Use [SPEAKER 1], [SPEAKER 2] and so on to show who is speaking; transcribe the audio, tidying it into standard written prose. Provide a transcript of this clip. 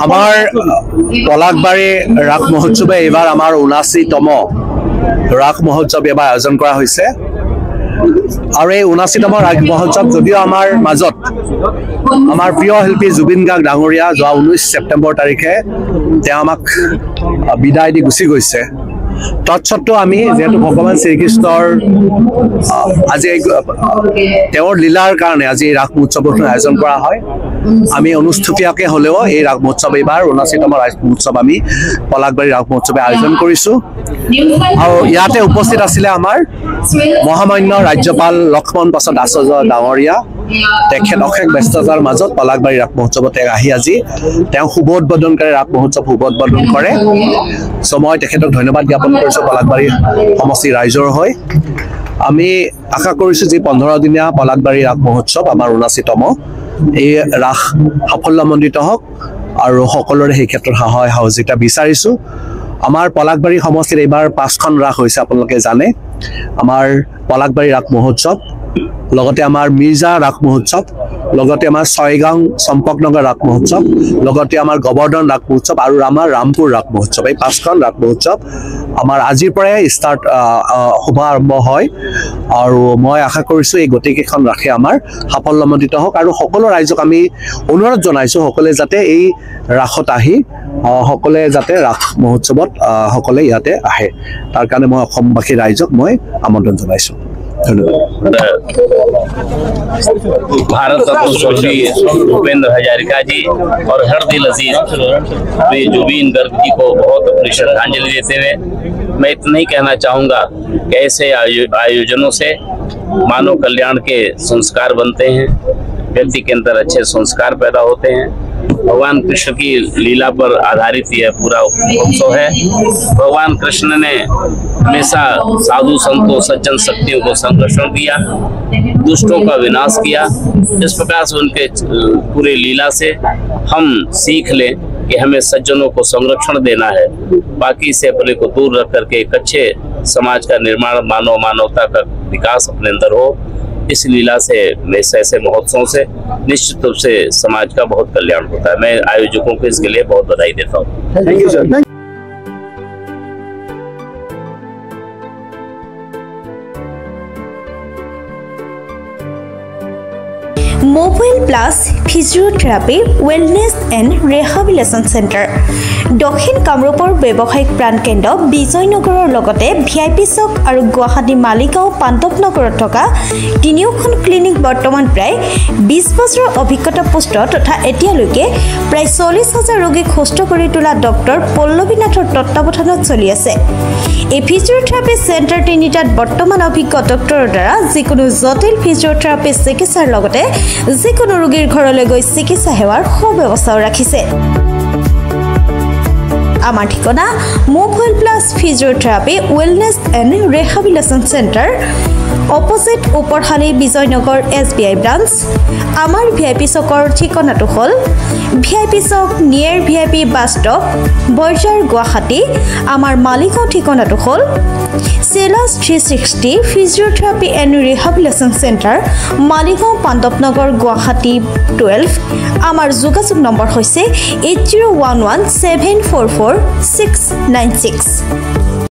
[SPEAKER 1] আমাৰ পলাশবাৰী ৰাস মহোৎসৱে এইবাৰ আমাৰ ৭৯তম ৰাস মহোৎসৱ এবাৰ আয়োজন কৰা হৈছে আৰু এই ৭৯তম ৰাস মহোৎসৱ যদিও আমাৰ মাজত আমাৰ প্ৰিয় শিল্পী জুবিন গাৰ্গ ডাঙৰীয়া যোৱা ১৯ ছেপ্টেম্বৰ তাৰিখে তেওঁ আমাক বিদায় দি গুচি গৈছে তৎসত্ত্বেও আমি যেহেতু ভগৱান শ্ৰীকৃষ্ণৰ আজি তেওঁৰ লীলাৰ কাৰণে আজি ৰাস মহোৎসৱৰ আয়োজন কৰা হয় আমি অনুষ্ঠুপীয়াকে হলেও এই ৰাস মহোৎসৱ এইবাৰ ৭৯তম ৰাস মহোৎসৱ আমি পলাশবাৰী ৰাস মহোৎসৱে আয়োজন কৰিছো আৰু ইয়াতে উপস্থিত আছিলে আমাৰ মহামান্য ৰাজ্যপাল লক্ষ্মণ প্ৰসাদ আচাৰ্য ডাঙৰীয়া তেখেত অশেষ ব্যস্ততাৰ মাজত পলাশবাৰী ৰাস মহোৎসৱত আহি আজি তেওঁ শুভ উদ্বোধনকাৰী ৰাস মহোৎসৱ শুভ উদ্বোধন কৰে চ' মই তেখেতক ধন্যবাদ জ্ঞাপন কৰিছো পলাশবাৰী সমষ্টি ৰাইজৰ হৈ আমি আশা কৰিছো যে 15 দিনীয়া পলাশবাৰী ৰাস মহোৎসৱ আমাৰ ৭৯তম এই ৰাস সাফল্যমণ্ডিত হওক আৰু সকলোৰে সেই ক্ষেত্ৰত সহায় সহযোগিতা বিচাৰিছো আমাৰ পলাশবাৰী সমষ্টিত এইবাৰ 5খন ৰাস হৈছে আপোনালোকে জানে আমাৰ পলাশবাৰী ৰাস মহোৎসৱ লগতে আমাৰ মিৰ্জা ৰাস মহোৎসৱ লগতে আমাৰ ছয়গাঁও চম্পকনগৰ ৰাস মহোৎসৱ লগতে আমাৰ গোবৰ্ধন ৰাস মহোৎসৱ আৰু আমাৰ ৰামপুৰ ৰাস মহোৎসৱ এই 5খন ৰাস মহোৎসৱ আমাৰ আজিৰ পৰাই ষ্টাৰ্ট শুভাৰম্ভ হয় আৰু মই আশা কৰিছো এই গোটেইকেইখন ৰাসে আমাৰ সাফল্যমণ্ডিত হওক আৰু সকলো ৰাইজক আমি অনুৰোধ জনাইছো সকলে যাতে এই ৰাসত আহি সকলে যাতে ৰাস মহোৎসৱত সকলে ইয়াতে আহে তাৰ কাৰণে মই অসমবাসী ৰাইজক মই আমন্ত্ৰণ জনাইছো
[SPEAKER 2] भारत रत्न स्वर्गीय भूपेंद्र हजारिका जी और हरदिल अजीज जुबीन गर्ग जी को बहुत अपनी श्रद्धांजलि देते हुए मैं इतना ही कहना चाहूँगा कि ऐसे आयोजनों से मानव कल्याण के संस्कार बनते हैं व्यक्ति के अंदर अच्छे संस्कार पैदा होते हैं भगवान कृष्ण की लीला पर आधारित यह पूरा उत्सव है भगवान कृष्ण ने हमेशा साधु संतों सज्जन शक्तियों को संरक्षण दिया दुष्टों का विनाश किया इस प्रकार से उनके पूरे लीला से हम सीख लें कि हमें सज्जनों को संरक्षण देना है बाकी से अपने को दूर रख करके एक अच्छे समाज का निर्माण मानवता का विकास अपने अंदर हो इस लीला से ऐसे महोत्सव से निश्चित रूप से समाज का बहुत कल्याण होता है मैं आयोजकों को इसके लिए बहुत बधाई देता हूँ
[SPEAKER 3] thank you sir
[SPEAKER 4] Mobile Plus Physiotherapy Wellness and Rehabilitation Center দক্ষিণ কামৰূপৰ ব্যৱসায়িক প্ৰাণকেন্দ্ৰ বিজয়নগৰৰ লগতে ভিআইপি চক আৰু গুৱাহাটী মালিগাঁও পাণ্ডৱনগৰত থকা তিনিওখন ক্লিনিক বৰ্তমান প্ৰায় 20 বছৰৰ অভিজ্ঞতা পুষ্ট তথা এতিয়ালৈকে প্ৰায় 40,000 ৰোগীক সুস্থ কৰি তোলা ডক্টৰ পল্লৱীনাথৰ তত্ত্বাৱধানত চলি আছে এই ফিজিঅথেৰাপি চেণ্টাৰ তিনিটাত বৰ্তমান অভিজ্ঞ ডক্টৰৰ দ্বাৰা যিকোনো জটিল ফিজিঅথেৰাপি চিকিৎসাৰ লগতে যিকোনো ৰোগীৰ ঘৰলৈ গৈ চিকিৎসা সেৱাৰ সুব্যৱস্থাও ৰাখিছে আমাৰ ঠিকনা mobile plus physiotherapy wellness and rehabilitation centre opposite Uparhali Bijoynagar SBI branch আমাৰ ভিআইপি চকৰ ঠিকনাটো হ'ল VIP chowk near VIP bus stop Borjhar Guwahati আমাৰ মালিগাঁও ঠিকনাটো হ'ল চেলাছ 360 physiotherapy and rehabilitation centre Maligaon Pandavnagar Guwahati 12 আমাৰ যোগাযোগ নম্বৰ হৈছে 8011744696